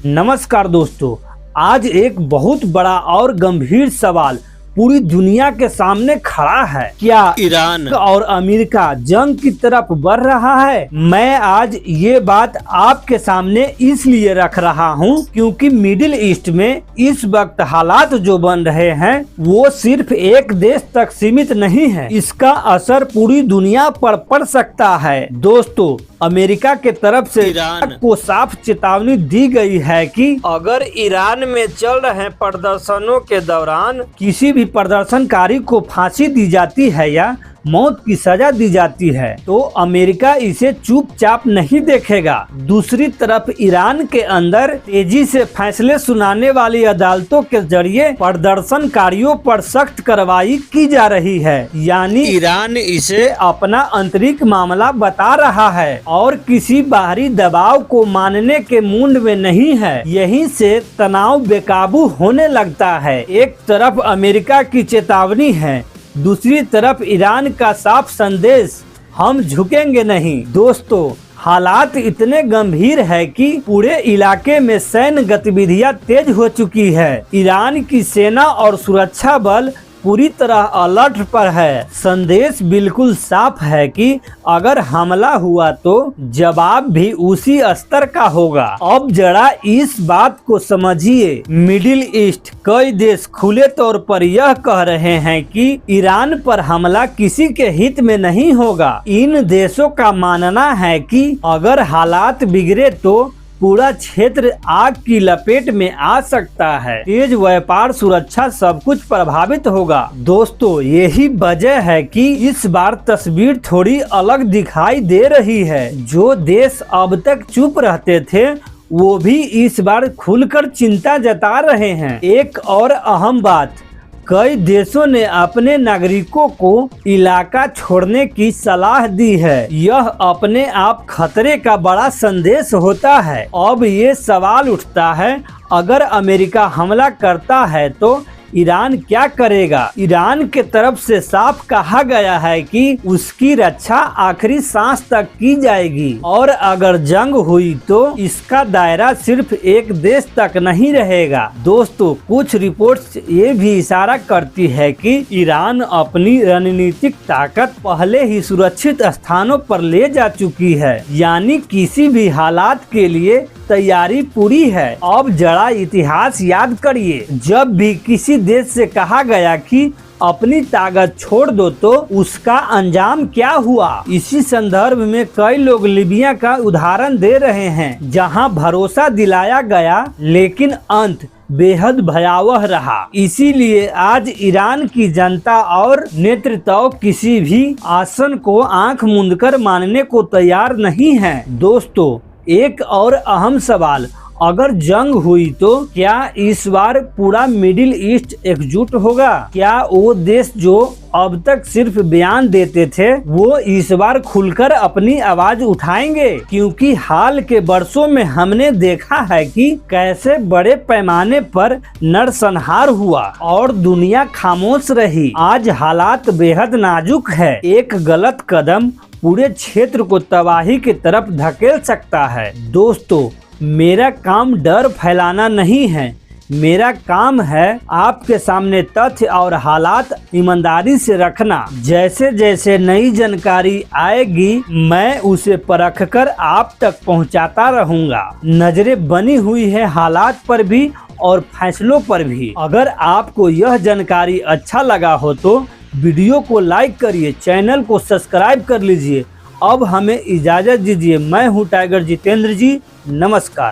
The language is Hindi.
नमस्कार दोस्तों, आज एक बहुत बड़ा और गंभीर सवाल पूरी दुनिया के सामने खड़ा है। क्या ईरान और अमेरिका जंग की तरफ बढ़ रहा है? मैं आज ये बात आपके सामने इसलिए रख रहा हूँ क्योंकि मिडिल ईस्ट में इस वक्त हालात जो बन रहे हैं वो सिर्फ एक देश तक सीमित नहीं है, इसका असर पूरी दुनिया पर पड़ सकता है। दोस्तों, अमेरिका के तरफ से ईरान को साफ चेतावनी दी गई है कि अगर ईरान में चल रहे प्रदर्शनों के दौरान किसी भी प्रदर्शनकारी को फांसी दी जाती है या मौत की सजा दी जाती है तो अमेरिका इसे चुपचाप नहीं देखेगा। दूसरी तरफ ईरान के अंदर तेजी से फैसले सुनाने वाली अदालतों के जरिए प्रदर्शनकारियों पर सख्त कार्रवाई की जा रही है, यानी ईरान इसे अपना आंतरिक मामला बता रहा है और किसी बाहरी दबाव को मानने के मूड में नहीं है। यहीं से तनाव बेकाबू होने लगता है। एक तरफ अमेरिका की चेतावनी है, दूसरी तरफ ईरान का साफ संदेश, हम झुकेंगे नहीं। दोस्तों, हालात इतने गंभीर है कि पूरे इलाके में सैन्य गतिविधियां तेज हो चुकी है। ईरान की सेना और सुरक्षा बल पूरी तरह अलर्ट पर है। संदेश बिल्कुल साफ है कि अगर हमला हुआ तो जवाब भी उसी स्तर का होगा। अब जरा इस बात को समझिए, मिडिल ईस्ट कई देश खुले तौर पर यह कह रहे हैं कि ईरान पर हमला किसी के हित में नहीं होगा। इन देशों का मानना है कि अगर हालात बिगड़े तो पूरा क्षेत्र आग की लपेट में आ सकता है। तेज व्यापार, सुरक्षा, सब कुछ प्रभावित होगा। दोस्तों, यही वजह है कि इस बार तस्वीर थोड़ी अलग दिखाई दे रही है। जो देश अब तक चुप रहते थे वो भी इस बार खुलकर चिंता जता रहे हैं। एक और अहम बात, कई देशों ने अपने नागरिकों को इलाका छोड़ने की सलाह दी है। यह अपने आप खतरे का बड़ा संदेश होता है। अब ये सवाल उठता है, अगर अमेरिका हमला करता है तो ईरान क्या करेगा? ईरान के तरफ से साफ कहा गया है कि उसकी रक्षा आखिरी सांस तक की जाएगी और अगर जंग हुई तो इसका दायरा सिर्फ एक देश तक नहीं रहेगा। दोस्तों, कुछ रिपोर्ट्स ये भी इशारा करती है कि ईरान अपनी रणनीतिक ताकत पहले ही सुरक्षित स्थानों पर ले जा चुकी है, यानी किसी भी हालात के लिए तैयारी पूरी है। अब जरा इतिहास याद करिए, जब भी किसी देश से कहा गया कि अपनी ताकत छोड़ दो तो उसका अंजाम क्या हुआ। इसी संदर्भ में कई लोग लीबिया का उदाहरण दे रहे हैं, जहां भरोसा दिलाया गया लेकिन अंत बेहद भयावह रहा। इसीलिए आज ईरान की जनता और नेतृत्व किसी भी आसन को आंख मूंदकर मानने को तैयार नहीं है। दोस्तों, एक और अहम सवाल, अगर जंग हुई तो क्या इस बार पूरा मिडिल ईस्ट एकजुट होगा? क्या वो देश जो अब तक सिर्फ बयान देते थे वो इस बार खुलकर अपनी आवाज उठाएंगे? क्योंकि हाल के वर्षों में हमने देखा है कि कैसे बड़े पैमाने पर नरसंहार हुआ और दुनिया खामोश रही। आज हालात बेहद नाजुक है। एक गलत कदम पूरे क्षेत्र को तबाही की तरफ धकेल सकता है। दोस्तों, मेरा काम डर फैलाना नहीं है, मेरा काम है आपके सामने तथ्य और हालात ईमानदारी से रखना। जैसे जैसे नई जानकारी आएगी मैं उसे परखकर आप तक पहुंचाता रहूंगा। नजरें बनी हुई है हालात पर भी और फैसलों पर भी। अगर आपको यह जानकारी अच्छा लगा हो तो वीडियो को लाइक करिए, चैनल को सब्सक्राइब कर लीजिए। अब हमें इजाज़त दीजिए। मैं हूँ टाइगर जितेंद्र जी। नमस्कार।